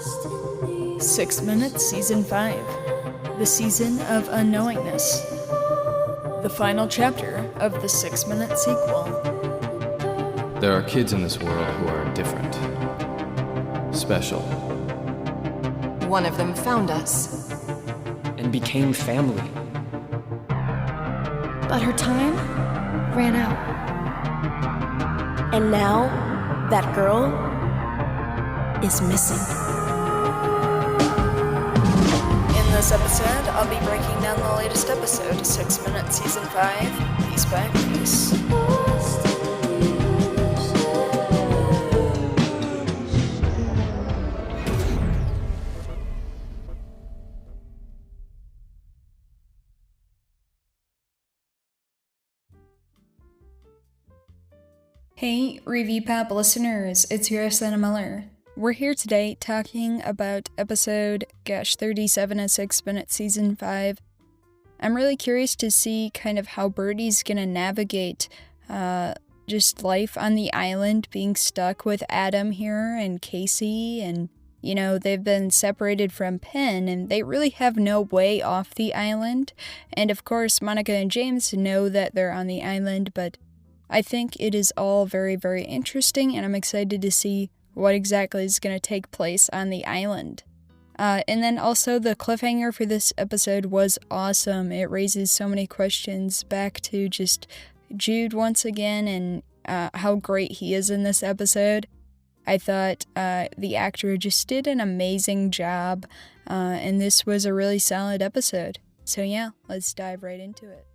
6 Minutes, Season 5. The Season of Unknowingness. The final chapter of the 6 Minute sequel. There are kids in this world who are different. Special. One of them found us. And became family. But her time ran out. And now, that girl is missing. In this episode, I'll be breaking down the latest episode, 6 Minutes Season 5, piece by piece. Hey, Review Pop listeners, it's your host, Landon Mueller. We're here today talking about episode 37 of 6 Minutes Season 5. I'm really curious to see kind of how Birdie's gonna navigate just life on the island, being stuck with Adam here and Casey, and you know, they've been separated from Penn, and they really have no way off the island. And of course, Monica and James know that they're on the island, but I think it is all very, very interesting, and I'm excited to see what exactly is going to take place on the island. And then also the cliffhanger for this episode was awesome. It raises so many questions back to just Jude once again and how great he is in this episode. I thought the actor just did an amazing job, and this was a really solid episode. So yeah, let's dive right into it.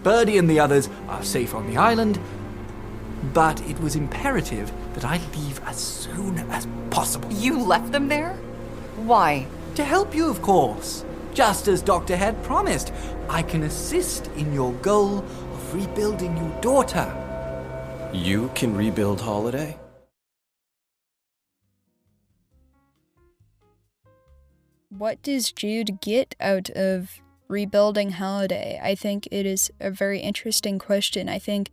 Birdie and the others are safe on the island, but it was imperative that I leave as soon as possible. You left them there? Why? To help you, of course. Just as Doctor had promised, I can assist in your goal of rebuilding your daughter. You can rebuild Holiday? What does Jude get out of rebuilding Holiday? I think it is a very interesting question. I think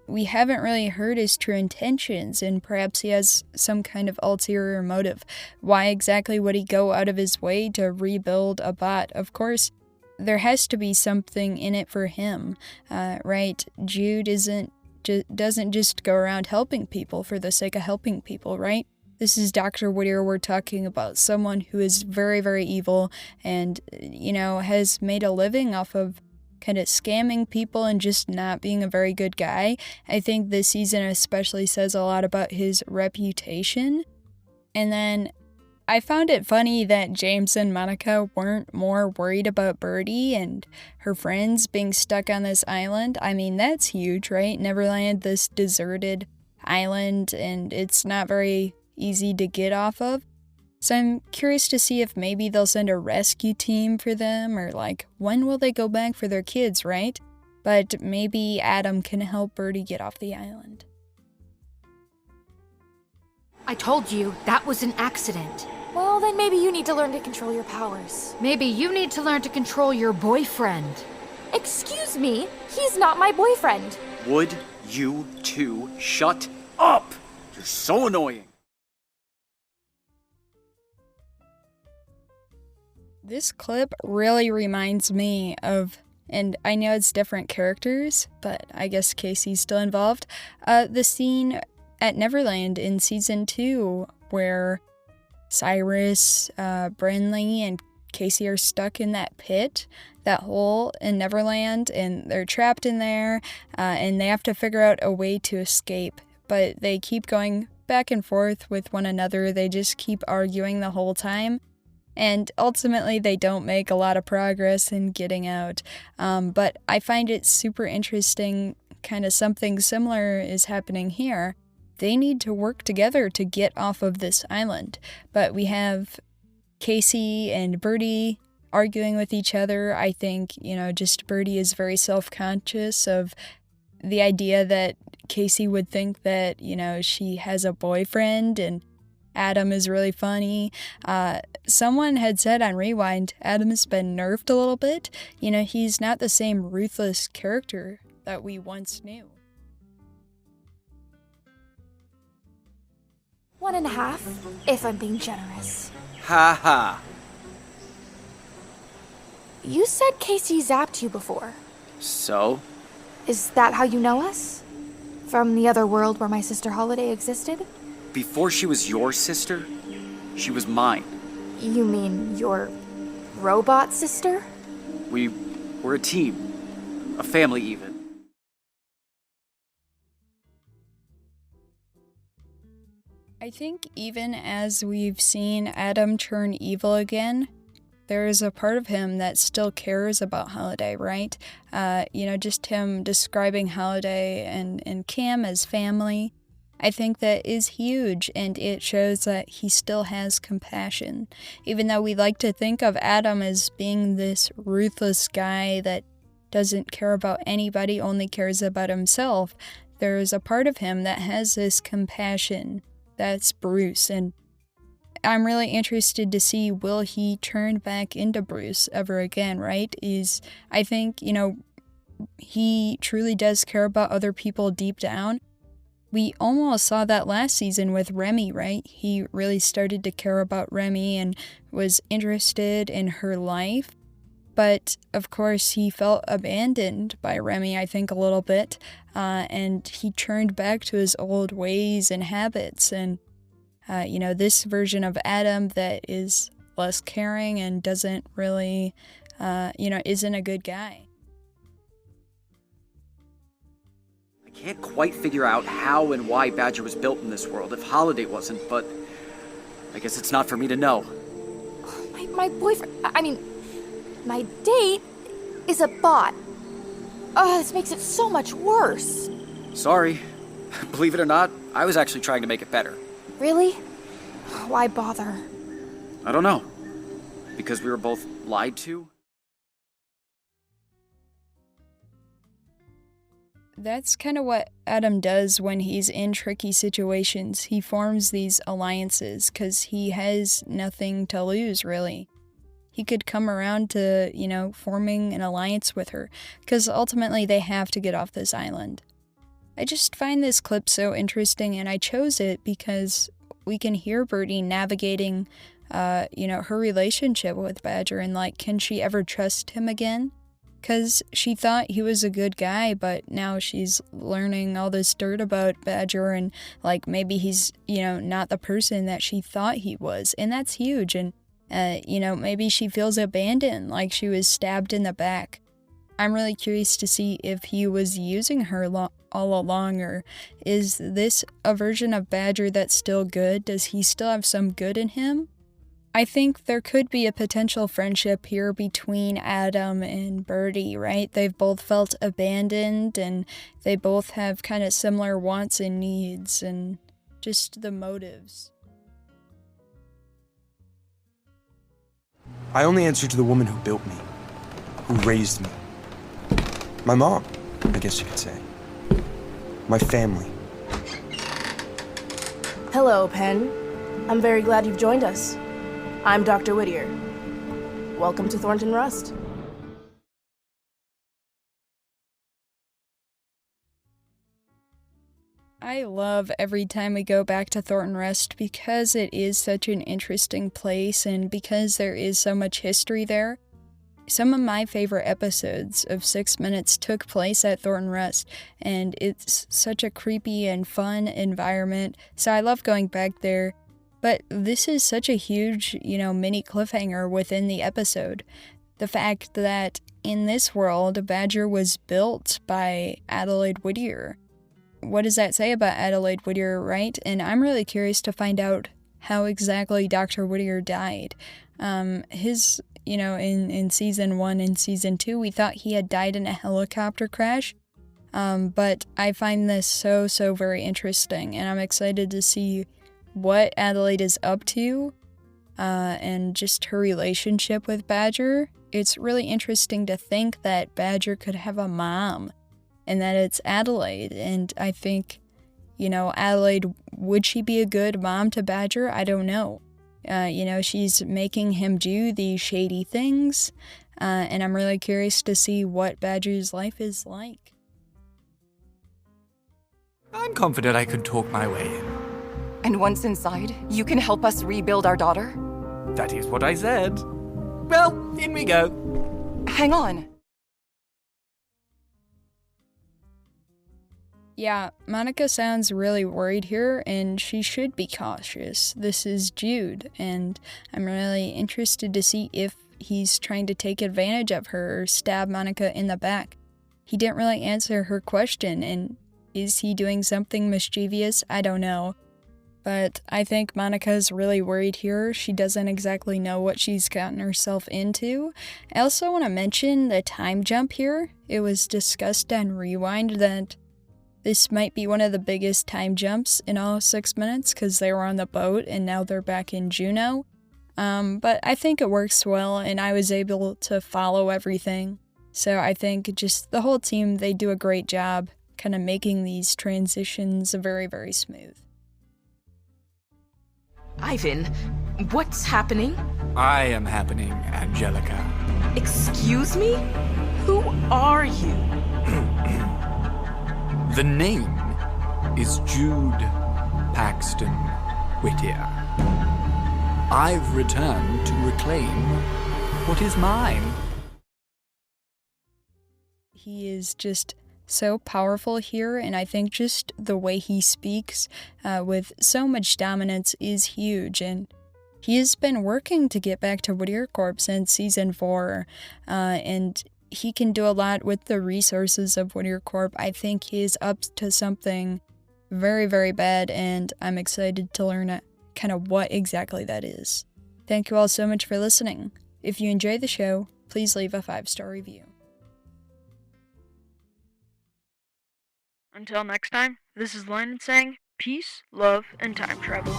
we haven't really heard his true intentions, and perhaps he has some kind of ulterior motive. Why exactly would he go out of his way to rebuild a bot? Of course, there has to be something in it for him, right? Jude doesn't just go around helping people for the sake of helping people, right? This is Dr. Whittier. We're talking about someone who is very, very evil and, you know, has made a living off of kind of scamming people and just not being a very good guy. I think this season especially says a lot about his reputation. And then I found it funny that James and Monica weren't more worried about Birdie and her friends being stuck on this island. I mean, that's huge, right? Neverland, this deserted island, and it's not very easy to get off of. So I'm curious to see if maybe they'll send a rescue team for them, or like, when will they go back for their kids, right? But maybe Adam can help Birdie get off the island. I told you, that was an accident. Well, then maybe you need to learn to control your powers. Maybe you need to learn to control your boyfriend. Excuse me, he's not my boyfriend. Would you two shut up? You're so annoying. This clip really reminds me of, and I know it's different characters, but I guess Casey's still involved, the scene at Neverland in Season 2 where Cyrus, Brenly, and Casey are stuck in that pit, that hole in Neverland, and they're trapped in there, and they have to figure out a way to escape, but they keep going back and forth with one another. They just keep arguing the whole time. And ultimately, they don't make a lot of progress in getting out. But I find it super interesting, kind of something similar is happening here. They need to work together to get off of this island. But we have Casey and Birdie arguing with each other. I think, you know, just Birdie is very self-conscious of the idea that Casey would think that, you know, she has a boyfriend, and Adam is really funny. Someone had said on Rewind, Adam's been nerfed a little bit. You know, he's not the same ruthless character that we once knew. 1.5, if I'm being generous. Ha ha. You said Casey zapped you before. So? Is that how you know us? From the other world where my sister Holiday existed? Before she was your sister, she was mine. You mean your robot sister? We were a team. A family, even. I think even as we've seen Adam turn evil again, there is a part of him that still cares about Holiday, right? Just him describing Holiday and Cam as family. I think that is huge, and it shows that he still has compassion. Even though we like to think of Adam as being this ruthless guy that doesn't care about anybody, only cares about himself, there is a part of him that has this compassion. That's Bruce, and I'm really interested to see, will he turn back into Bruce ever again, right? I think, he truly does care about other people deep down. We almost saw that last season with Remy, right? He really started to care about Remy and was interested in her life. But, of course, he felt abandoned by Remy, I think, a little bit. And he turned back to his old ways and habits. And, this version of Adam that is less caring and doesn't really, isn't a good guy. I can't quite figure out how and why Badger was built in this world if Holiday wasn't, but I guess it's not for me to know. My boyfriend, my date is a bot. Oh, this makes it so much worse. Sorry. Believe it or not, I was actually trying to make it better. Really? Why bother? I don't know. Because we were both lied to? That's kind of what Adam does when he's in tricky situations. He forms these alliances because he has nothing to lose, really. He could come around to, forming an alliance with her, because ultimately they have to get off this island. I just find this clip so interesting, and I chose it because we can hear Birdie navigating, her relationship with Badger, and, can she ever trust him again? Because she thought he was a good guy, but now she's learning all this dirt about Badger, and, maybe he's, not the person that she thought he was, and that's huge, and maybe she feels abandoned, like she was stabbed in the back. I'm really curious to see if he was using her all along, or is this a version of Badger that's still good? Does he still have some good in him? I think there could be a potential friendship here between Adam and Birdie, right? They've both felt abandoned, and they both have kind of similar wants and needs, and just the motives. I only answer to the woman who built me, who raised me. My mom, I guess you could say. My family. Hello, Penn. I'm very glad you've joined us. I'm Dr. Whittier. Welcome to Thornton Rust. I love every time we go back to Thornton Rust because it is such an interesting place and because there is so much history there. Some of my favorite episodes of 6 Minutes took place at Thornton Rust, and it's such a creepy and fun environment, so I love going back there. But this is such a huge, mini cliffhanger within the episode. The fact that in this world, Badger was built by Adelaide Whittier. What does that say about Adelaide Whittier, right? And I'm really curious to find out how exactly Dr. Whittier died. In season 1 and season 2, we thought he had died in a helicopter crash. But I find this so very interesting, and I'm excited to see what Adelaide is up to, and just her relationship with Badger. It's really interesting to think that Badger could have a mom, and that it's Adelaide, and I think, Adelaide, would she be a good mom to Badger? I don't know. She's making him do these shady things, and I'm really curious to see what Badger's life is like. I'm confident I can talk my way in. And once inside, you can help us rebuild our daughter? That is what I said. Well, in we go. Hang on. Yeah, Monica sounds really worried here, and she should be cautious. This is Jude, and I'm really interested to see if he's trying to take advantage of her or stab Monica in the back. He didn't really answer her question, and is he doing something mischievous? I don't know. But I think Monica's really worried here. She doesn't exactly know what she's gotten herself into. I also want to mention the time jump here. It was discussed on Rewind that this might be one of the biggest time jumps in all 6 minutes because they were on the boat and now they're back in Juneau. But I think it works well and I was able to follow everything. So I think just the whole team, they do a great job kind of making these transitions very, very smooth. Ivan, what's happening? I am happening, Angelica. Excuse me? Who are you? The name is Jude Paxton Whittier. I've returned to reclaim what is mine. He is just so powerful here, and I think just the way he speaks with so much dominance is huge, and he has been working to get back to WhittierCorp since Season 4, and he can do a lot with the resources of WhittierCorp. I think he is up to something very, very bad, and I'm excited to learn kind of what exactly that is. Thank you all so much for listening. If you enjoy the show, please leave a 5-star review. Until next time, this is Landon saying peace, love, and time travel.